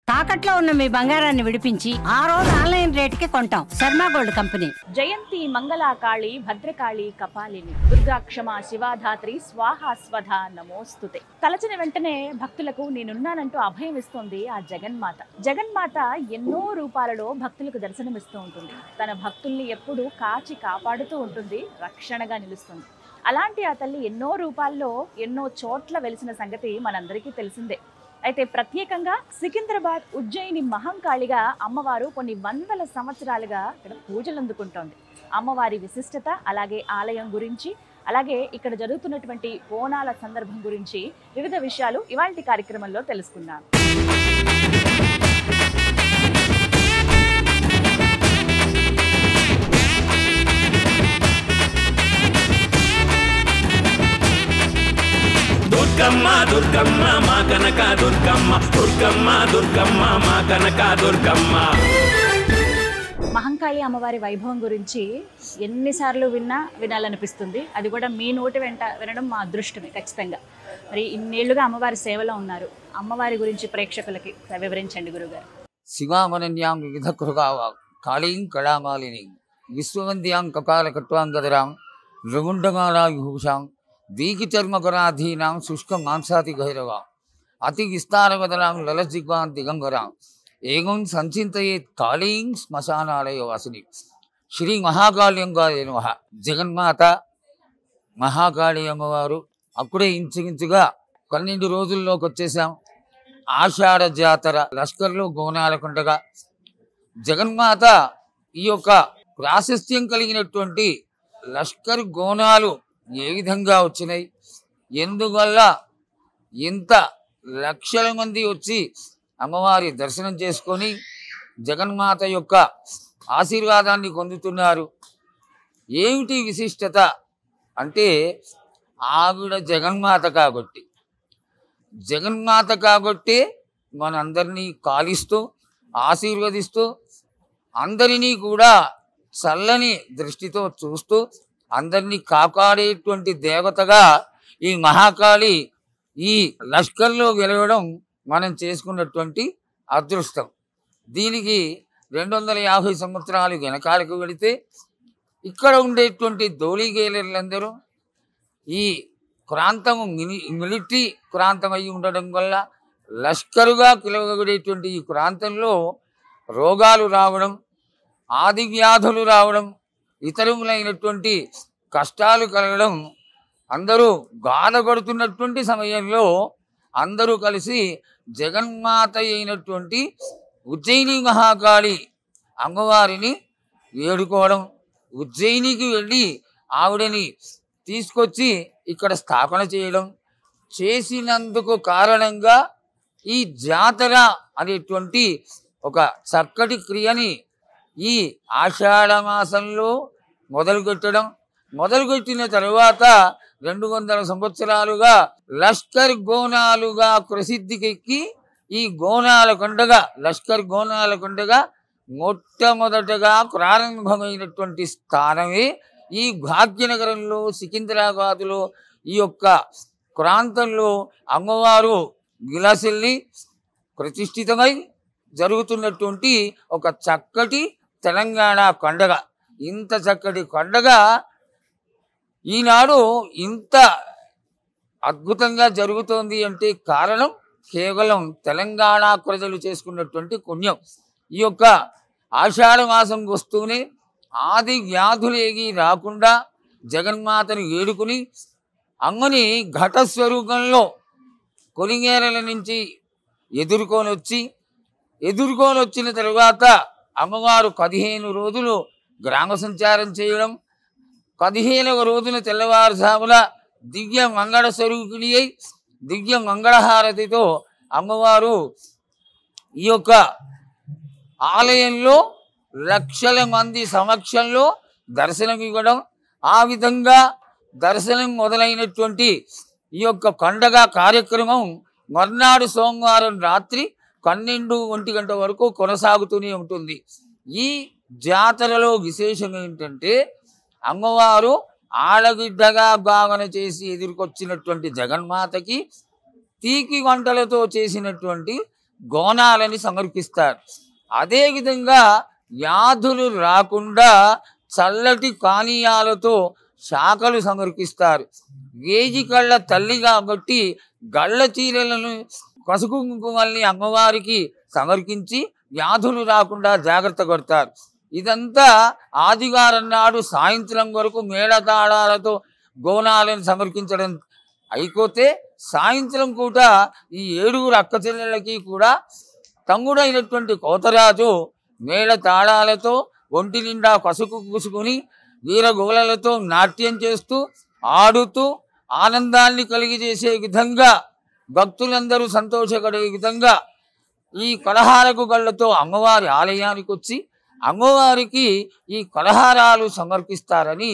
తాకట్లో ఉన్న మీ బంగారాన్ని విడిపించి ఆ రోజు ఆన్లైన్ రేటుకి కొంటాం. Sharma gold company. జయంతి మంగళాకాళి భద్రకాళి కపాలిని దుర్గాక్షమ శివాధాత్రి స్వాహా స్వధ నమోస్తుతే. తలచిన వెంటనే భక్తులకు నేనున్నానంటూ అభయం ఇస్తోంది ఆ జగన్మాత. జగన్మాత ఎన్నో రూపాలలో భక్తులకు దర్శనమిస్తూ ఉంటుంది. తన భక్తుల్ని ఎప్పుడూ కాచి కాపాడుతూ ఉంటుంది, రక్షణగా నిలుస్తుంది. అలాంటి ఆ తల్లి ఎన్నో రూపాల్లో ఎన్నో చోట్ల వెలిసిన సంగతి మనందరికీ తెలిసిందే. అయితే ప్రత్యేకంగా సికింద్రాబాద్ ఉజ్జయిని మహంకాళిగా అమ్మవారు కొన్ని వందల సంవత్సరాలుగా ఇక్కడ పూజలు అందుకుంటోంది. అమ్మవారి విశిష్టత, అలాగే ఆలయం గురించి, అలాగే ఇక్కడ జరుగుతున్నటువంటి బోనాల సందర్భం గురించి వివిధ విషయాలు ఇవాల్టి కార్యక్రమంలో తెలుసుకుందాం. దుర్గమ్మ దుర్గమ్మ మా కనక దుర్గమ్మ, దుర్గమ్మ దుర్గమ్మ మా కనక దుర్గమ్మ. మహంకాళి అమ్మవారి వైభవం గురించి ఎన్నిసార్లు వినాలనిపిస్తుంది. అది కూడా మీ నోటి వెంట వినడం మా అదృష్టమే ఖచ్చితంగా. మరి ఇన్నేళ్లుగా అమ్మవారి సేవలో ఉన్నారు. అమ్మవారి గురించి ప్రేక్షకులకి వివరించండి గురుగారు. శివామనన్యాం వివిధ కృగావా కాళీం కళామాలిని విశ్వవంద్యాం కపాల కట్వాంగదరాం రుగుండమాలాయుభూషాం దీకిచర్మకరాధీనాం శుష్క మాంసాతి గైరవాం అతి విస్తారవదనాం లలజిగ్వాం దిగంగరాం ఏగం సంచింతయేత్ కాళీం శ్మశానాలయ వాసిని. శ్రీ మహాకాళియంగాయ నమః. జగన్మాత మహాకాళి అమ్మవారు అప్పుడే ఇంచుమించుగా 12 రోజుల్లోకి వచ్చేసాం. ఆషాఢ జాతర లష్కర్లో గోనాలకుండగా జగన్మాత ఈ యొక్క ప్రాశస్త్యం కలిగినటువంటి లష్కర్ గోనాలు ఏ విధంగా వచ్చినాయి, ఎందువల్ల ఇంత లక్షల మంది వచ్చి అమ్మవారి దర్శనం చేసుకొని జగన్మాత యొక్క ఆశీర్వాదాన్ని పొందుతున్నారు, ఏమిటి విశిష్టత అంటే ఆవిడ జగన్మాత కాబట్టి, జగన్మాత కాబట్టి మనందరినీ కాలిస్తూ ఆశీర్వదిస్తూ అందరినీ కూడా చల్లని దృష్టితో చూస్తూ అందరినీ కాపాడేటువంటి దేవతగా ఈ మహాకాళి ఈ లష్కర్లో గెలవడం మనం చేసుకున్నటువంటి అదృష్టం. దీనికి 250 సంవత్సరాలు వెనకాలకు వెళితే ఇక్కడ ఉండేటువంటి దోళిగేలర్లందరూ ఈ ప్రాంతము మిలిటరీ ప్రాంతం అయి ఉండడం వల్ల లష్కరుగా పిలువబడేటువంటి ఈ ప్రాంతంలో రోగాలు రావడం, ఆది వ్యాధులు రావడం, ఇతరులైనటువంటి కష్టాలు కలగడం, అందరూ బాధపడుతున్నటువంటి సమయంలో అందరూ కలిసి జగన్మాత అయినటువంటి ఉజ్జయిని మహాకాళి అమ్మవారిని వేడుకోవడం, ఉజ్జయినికి వెళ్ళి ఆవిడని తీసుకొచ్చి ఇక్కడ స్థాపన చేయడం, చేసినందుకు కారణంగా ఈ జాతర అనేటువంటి ఒక చక్కటి క్రియని ఈ ఆషాఢ మాసంలో మొదలుపెట్టిన తరువాత 200 సంవత్సరాలుగా లష్కర్ గోనాలుగా ప్రసిద్ధికెక్కి ఈ గోనాల కొండగా లష్కర్ గోనాల కొండగా మొట్టమొదటగా ప్రారంభమైనటువంటి స్థానమే ఈ భాగ్యనగరంలో సికింద్రాబాదులో ఈ యొక్క ప్రాంతంలో అమ్మవారు విలసిల్లి ప్రతిష్ఠితమై జరుగుతున్నటువంటి ఒక చక్కటి తెలంగాణ పండగ. ఇంత చక్కటి పండగ ఈనాడు ఇంత అద్భుతంగా జరుగుతోంది అంటే కారణం కేవలం తెలంగాణ ప్రజలు చేసుకున్నటువంటి పుణ్యం. ఈ యొక్క ఆషాఢ మాసం వస్తూనే ఆది వ్యాధులేగి రాకుండా జగన్మాతను వేడుకుని అమ్మని ఘటస్వరూపంలో కొలింగేరల నుంచి ఎదుర్కొని వచ్చిన తరువాత అమ్మవారు 15 రోజులు గ్రామ సంచారం చేయడం, 15వ రోజున తెల్లవారుజామున దివ్య మంగళ స్వరూపిణి అయి దివ్య మంగళహారతితో అమ్మవారు ఈ యొక్క ఆలయంలో లక్షల మంది సమక్షంలో దర్శనం ఇవ్వడం, ఆ విధంగా దర్శనం మొదలైనటువంటి ఈ యొక్క పండగ కార్యక్రమం మర్నాడు సోమవారం రాత్రి 12-1 గంట వరకు కొనసాగుతూనే ఉంటుంది. ఈ జాతరలో విశేషం ఏంటంటే అమ్మవారు ఆడబిడ్డగా భావన చేసి ఎదుర్కొచ్చినటువంటి జగన్మాతకి తీకి వంటలతో చేసినటువంటి గోనాలని సమర్పిస్తారు. అదేవిధంగా వ్యాధులు రాకుండా చల్లటి పానీయాలతో శాఖలు సమర్పిస్తారు. వేయి కళ్ళ తల్లి కాబట్టి గళ్ళ చీరలను పసుపు కుంకుమల్ని అమ్మవారికి సమర్పించి వ్యాధులు రాకుండా జాగ్రత్త పడతారు. ఇదంతా ఆదివారం నాడు సాయంత్రం వరకు మేళతాళాలతో గోనాలను సమర్పించడం అయిపోతే సాయంత్రం కూడా ఈ 7 అక్క చెల్లెళ్ళకి కూడా తమ్ముడైనటువంటి కోతరాజు మేళ తాళాలతో ఒంటి నిండా పసుపు పూసుకుని వీరగోళలతో నాట్యం చేస్తూ ఆడుతూ ఆనందాన్ని కలిగజేసే విధంగా భక్తులందరూ సంతోషపడే విధంగా ఈ కలహారపు గళ్ళతో అమ్మవారి ఆలయానికి వచ్చి అమ్మవారికి ఈ కలహారాలు సమర్పిస్తారని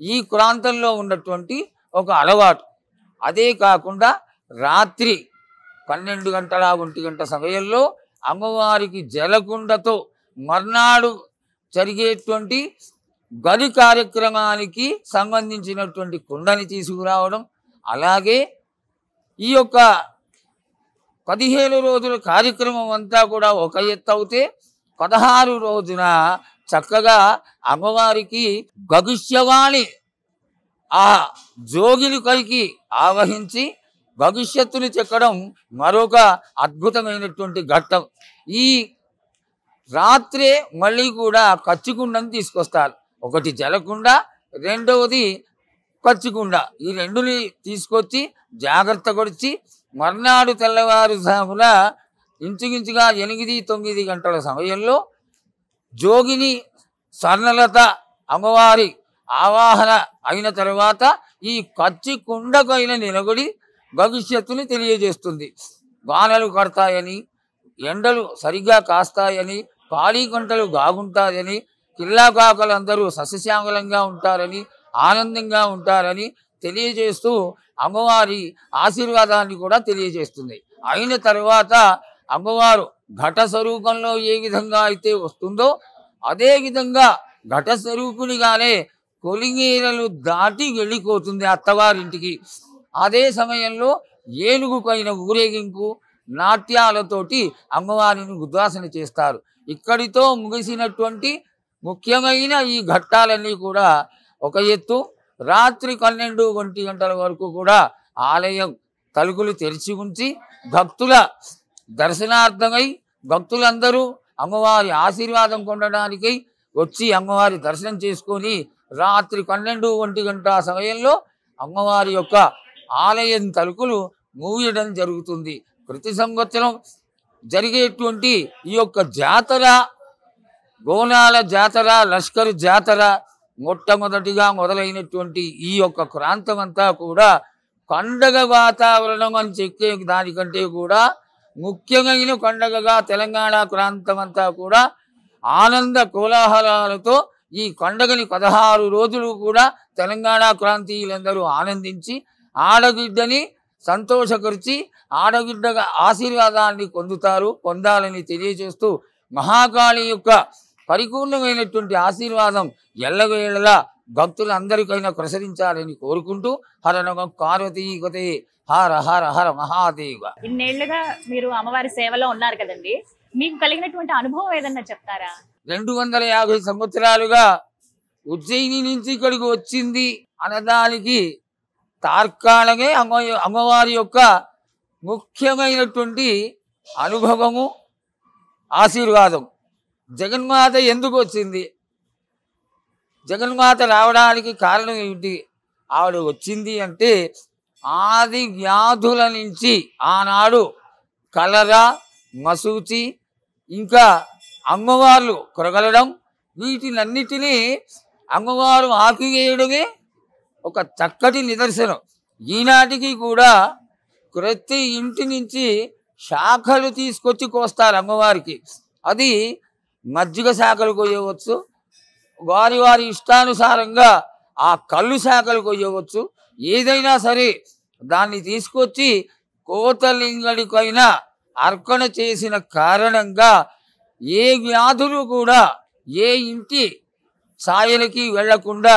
ఈ ప్రాంతంలో ఉన్నటువంటి ఒక అలవాటు. అదే కాకుండా రాత్రి 12 గంటల 1 గంట సమయంలో అమ్మవారికి జలకుండతో మర్నాడు జరిగేటువంటి గది కార్యక్రమానికి సంబంధించినటువంటి కుండని తీసుకురావడం, అలాగే ఈ యొక్క 15 రోజుల కార్యక్రమం అంతా కూడా ఒక ఎత్తు అవుతే 16 రోజున చక్కగా అమ్మవారికి భవిష్యవాణి ఆ జోగిని పైకి ఆవహించి భవిష్యత్తుని చెక్కడం మరొక అద్భుతమైనటువంటి ఘట్టం. ఈ రాత్రే మళ్ళీ కూడా కచ్చికుండను తీసుకొస్తారు. ఒకటి జలకుండ, రెండవది కచ్చికుండ. ఈ రెండుని తీసుకొచ్చి జాగ్రత్త కొడిచి మర్నాడు తెల్లవారుజామున ఇంచుమించుగా 8-9 గంటల సమయంలో జోగిని స్వర్ణలత అమ్మవారి ఆవాహన అయిన తర్వాత ఈ కచ్చి కుండకైన నిలబడి భవిష్యత్తుని తెలియజేస్తుంది. వానలు కడతాయని, ఎండలు సరిగ్గా కాస్తాయని, పాడి గంటలు బాగుంటాయని, కిల్లాకాకలందరూ సస్యశ్యామలంగా ఉంటారని, ఆనందంగా ఉంటారని తెలియజేస్తూ అమ్మవారి ఆశీర్వాదాన్ని కూడా తెలియజేస్తుంది. అయిన తర్వాత అమ్మవారు ఘట స్వరూపంలో ఏ విధంగా అయితే వస్తుందో అదే విధంగా ఘట స్వరూపునిగానే కొలింగీరలు దాటి వెళ్ళిపోతుంది అత్తవారింటికి. అదే సమయంలో ఏనుగు పైన ఊరేగింపు నాట్యాలతోటి అమ్మవారిని ఉద్వాసన చేస్తారు. ఇక్కడితో ముగిసినటువంటి ముఖ్యమైన ఈ ఘట్టాలన్నీ కూడా ఒక ఎత్తు. రాత్రి 12-1 గంటల వరకు కూడా ఆలయం తలుపులు తెరిచి ఉంచి భక్తుల దర్శనార్థమై భక్తులందరూ అమ్మవారి ఆశీర్వాదం పొందడానికి వచ్చి అమ్మవారి దర్శనం చేసుకొని రాత్రి 12-1 గంట సమయంలో అమ్మవారి యొక్క ఆలయం తలుపులు మూయడం జరుగుతుంది. ప్రతి సంవత్సరం జరిగేటువంటి ఈ యొక్క జాతర, గోనాల జాతర, లష్కర్ జాతర మొట్టమొదటిగా మొదలైనటువంటి ఈ యొక్క ప్రాంతం అంతా కూడా పండగ వాతావరణం అని చెప్పే దానికంటే కూడా ముఖ్యమైన పండగగా తెలంగాణ ప్రాంతం అంతా కూడా ఆనంద కోలాహలాలతో ఈ పండగని 16 రోజులు కూడా తెలంగాణ ప్రాంతీయులందరూ ఆనందించి ఆడబిడ్డని సంతోషపరిచి ఆడబిడ్డగా ఆశీర్వాదాన్ని పొందాలని తెలియజేస్తూ మహాకాళి యొక్క పరిపూర్ణమైనటువంటి ఆశీర్వాదం ఎల్లవేళలా భక్తులందరికైనా ప్రసరించాలని కోరుకుంటూ హర నమ పార్వతీపతే హర హర హర మహాదేవ. ఇన్నేళ్లుగా మీరు అమ్మవారి సేవలో ఉన్నారు కదండి, మీకు కలిగినటువంటి అనుభవం ఏదన్నా చెప్తారా? 250 సంవత్సరాలుగా ఉజ్జయిని నుంచి ఇక్కడికి వచ్చింది అనడానికి తార్కాణమే అమ్మవారి యొక్క ముఖ్యమైనటువంటి అనుభవము, ఆశీర్వాదం. జగన్మాత ఎందుకు వచ్చింది? జగన్మాత రావడానికి కారణం ఏమిటి? ఆవిడ వచ్చింది అంటే ఆది వ్యాధుల నుంచి ఆనాడు కలరా, మసూచి, ఇంకా అమ్మవార్లు కొరగలడం, వీటినన్నిటినీ అమ్మవారు ఆపివేయడమే ఒక చక్కటి నిదర్శనం. ఈనాటికి కూడా ప్రతి ఇంటి నుంచి శాఖలు తీసుకొచ్చి కోస్తారు అమ్మవారికి. అది మజ్జిగ శాఖలు కొయ్యవచ్చు, వారి వారి ఇష్టానుసారంగా ఆ కళ్ళు శాఖలు కొయ్యవచ్చు. ఏదైనా సరే దాన్ని తీసుకొచ్చి కోతలింగడికైనా అర్పణ చేసిన కారణంగా ఏ వ్యాధులు కూడా ఏ ఇంటి ఛాయలకి వెళ్లకుండా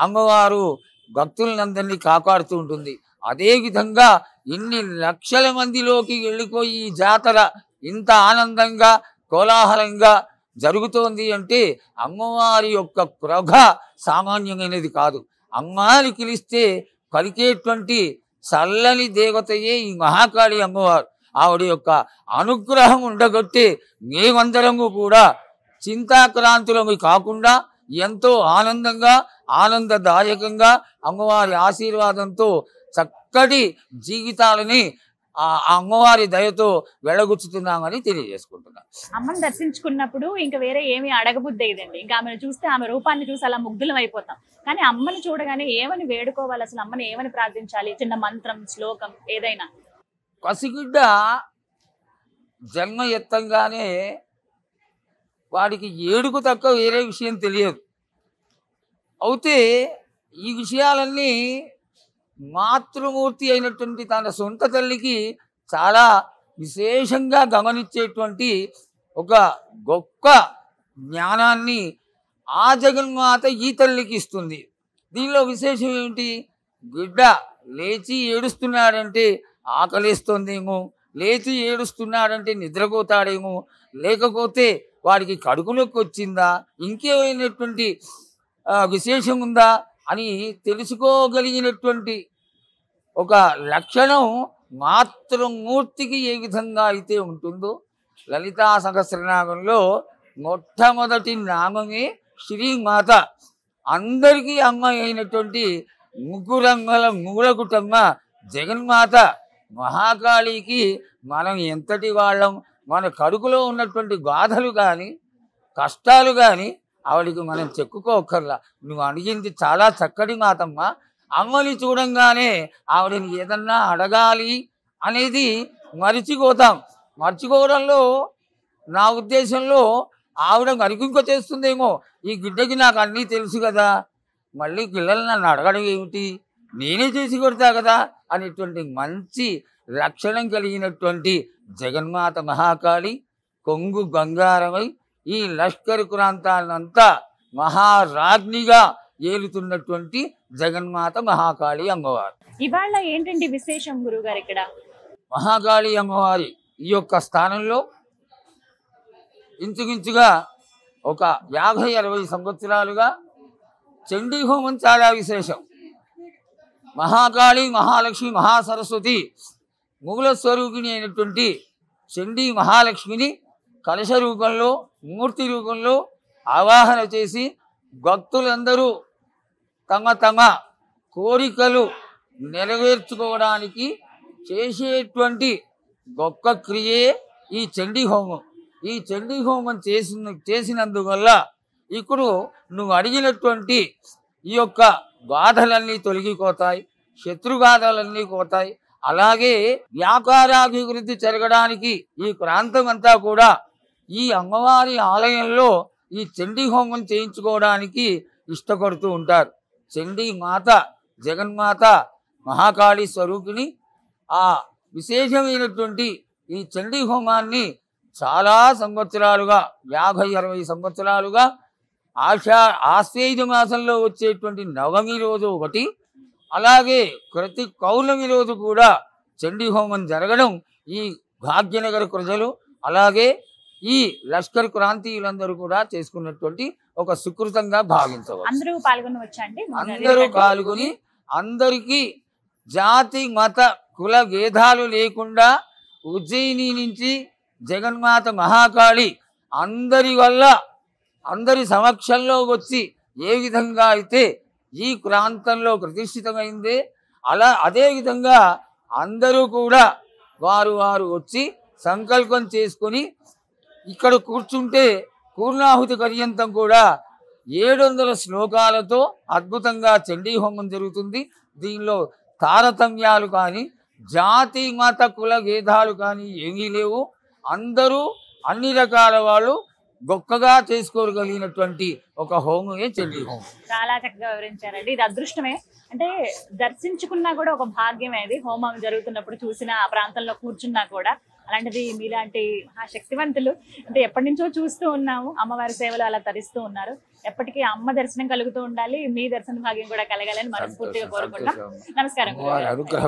అమ్మవారు భక్తులందరినీ కాపాడుతూ ఉంటుంది. అదేవిధంగా ఇన్ని లక్షల మందిలోకి వెళ్ళిపోయి ఈ జాతర ఇంత ఆనందంగా కోలాహలంగా జరుగుతోంది అంటే అమ్మవారి యొక్క ప్రొగ సామాన్యమైనది కాదు. అమ్మాని పిలిస్తే పలికేటువంటి చల్లని దేవతయే ఈ మహాకాళి అమ్మవారు. ఆవిడ యొక్క అనుగ్రహం ఉండగొట్టి మేమందరము కూడా చింతాక్రాంతులము కాకుండా ఎంతో ఆనందంగా ఆనందదాయకంగా అమ్మవారి ఆశీర్వాదంతో చక్కటి జీవితాలని ఆ అమ్మవారి దయతో వెళ్ళగుచ్చుతున్నామని తెలియజేసుకుంటున్నాం. అమ్మని దర్శించుకున్నప్పుడు ఇంకా వేరే ఏమి అడగబుద్ధి అయ్యిందండి. ఇంకా ఆమెను చూస్తే ఆమె రూపాన్ని చూసి అలా ముగ్ధులం అయిపోతాం. కానీ అమ్మని చూడగానే ఏమని వేడుకోవాలి, అసలు అమ్మని ఏమని ప్రార్థించాలి? చిన్న మంత్రం, శ్లోకం ఏదైనా. పసిగుడ్డ జన్మ ఎత్తంగానే వాడికి ఏడుకు తక్క వేరే విషయం తెలియదు. అయితే ఈ విషయాలన్నీ మాతృమూర్తి అయినటువంటి తన సొంత తల్లికి చాలా విశేషంగా గమనించేటువంటి ఒక గొప్ప జ్ఞానాన్ని ఆ జగన్మాత ఈ తల్లికి ఇస్తుంది. దీనిలో విశేషం ఏమిటి? బిడ్డ లేచి ఏడుస్తున్నాడంటే ఆకలిస్తుందేమో, లేచి ఏడుస్తున్నాడంటే నిద్రపోతాడేమో, లేకపోతే వాడికి కడుపులోకి వచ్చిందా, ఇంకేమైనటువంటి విశేషం ఉందా అని తెలుసుకోగలిగినటువంటి ఒక లక్షణం మాతృమూర్తికి ఏ విధంగా అయితే ఉంటుందో, లలితా సహస్రనామంలో మొట్టమొదటి నామమే శ్రీమాత. అందరికీ అమ్మ అయినటువంటి ముగ్గురంగల మూలకుటమ్మ జగన్మాత మహాకాళికి మనం ఎంతటి వాళ్ళం, మన కడుపులో ఉన్నటువంటి బాధలు కానీ కష్టాలు కానీ ఆవిడికి మనం చెప్పుకోకర్లా. నువ్వు అడిగింది చాలా చక్కటి మాతమ్మ. అమ్మని చూడంగానే ఆవిడని ఏదన్నా అడగాలి అనేది మర్చిపోతాం. మర్చిపోవడంలో నా ఉద్దేశంలో ఆవిడ మరికింక చేస్తుందేమో, ఈ గిడ్డకి నాకు అన్నీ తెలుసు కదా, మళ్ళీ పిల్లలు నన్ను అడగడం ఏమిటి, నేనే చేసి కొడతా కదా అనేటువంటి మంచి లక్షణం కలిగినటువంటి జగన్మాత మహాకాళి కొంగు బంగారమై ఈ లష్కర్ ప్రాంతాలంతా మహారాజ్ఞిగా ఏలుతున్నటువంటి జగన్మాత మహాకాళి అమ్మవారు. ఇవాళ ఏంటండి విశేషం గురుగారు? ఇక్కడ మహాకాళి అమ్మవారి ఈ యొక్క స్థానంలో ఇంచుమించుగా ఒక 50-60 సంవత్సరాలుగా చండీ హోమం చాలా విశేషం. మహాకాళి, మహాలక్ష్మి, మహాసరస్వతి మూల స్వరూపిణి అయినటువంటి చండీ మహాలక్ష్మిని కలశ రూపంలో, మూర్తి రూపంలో ఆవాహన చేసి భక్తులందరూ తమ తమ కోరికలు నెరవేర్చుకోవడానికి చేసేటువంటి గొప్ప క్రియే ఈ చండీ హోమం. ఈ చండీ హోమం చేసినందువల్ల ఇప్పుడు నువ్వు అడిగినటువంటి ఈ యొక్క బాధలన్నీ తొలగిపోతాయి, శత్రుబాధలన్నీ పోతాయి. అలాగే వ్యాపారాభివృద్ధి జరగడానికి ఈ ప్రాంతం అంతా కూడా ఈ అమ్మవారి ఆలయంలో ఈ చండీ హోమం చేయించుకోవడానికి ఇష్టపడుతూ ఉంటారు. చండీ మాత జగన్మాత మహాకాళి స్వరూపిణి ఆ విశేషమైనటువంటి ఈ చండీ హోమాన్ని చాలా సంవత్సరాలుగా 50-60 సంవత్సరాలుగా ఆశ్వేజ మాసంలో వచ్చేటువంటి నవమి రోజు ఒకటి, అలాగే ప్రతి పౌర్ణమి రోజు కూడా చండీ హోమం జరగడం ఈ భాగ్యనగర ప్రజలు అలాగే ఈ లష్కర్ క్రాంతీయులందరూ కూడా చేసుకున్నటువంటి ఒక సుకృతంగా భావించవచ్చు. అందరూ పాల్గొనవచ్చా అండి? అందరూ పాల్గొని అందరికీ జాతి మత కుల భేదాలు లేకుండా ఉజ్జయిని నుంచి జగన్మాత మహాకాళి అందరి వల్ల అందరి సమక్షంలో వచ్చి ఏ విధంగా అయితే ఈ ప్రాంతంలో ప్రతిష్ఠితమైందే అదే విధంగా అందరూ కూడా వారు వచ్చి సంకల్పం చేసుకొని ఇక్కడ కూర్చుంటే పూర్ణాహుతి పర్యంతం కూడా 700 శ్లోకాలతో అద్భుతంగా చండీ హోమం జరుగుతుంది. దీనిలో తారతమ్యాలు కానీ జాతి మత కుల భేదాలు కానీ ఏమీ లేవు. అందరూ అన్ని రకాల వాళ్ళు గొప్పగా చేసుకోగలిగినటువంటి ఒక హోమమే చండీ హోమం. చాలా చక్కగా వివరించారండి. ఇది అదృష్టమే, అంటే దర్శించుకున్నా కూడా ఒక భాగ్యమే. అది హోమం జరుగుతున్నప్పుడు చూసిన ఆ ప్రాంతంలో కూర్చున్నా కూడా. అలాంటిది మీలాంటి మహాశక్తివంతులు అంటే ఎప్పటి నుంచో చూస్తూ ఉన్నాము, అమ్మవారి సేవలు అలా తరిస్తూ ఉన్నారు. ఎప్పటికీ అమ్మ దర్శనం కలుగుతూ ఉండాలి, మీ దర్శన భాగ్యం కూడా కలగాలని మనస్ఫూర్తిగా కోరుకుంటాం. నమస్కారం. అనుగ్రహ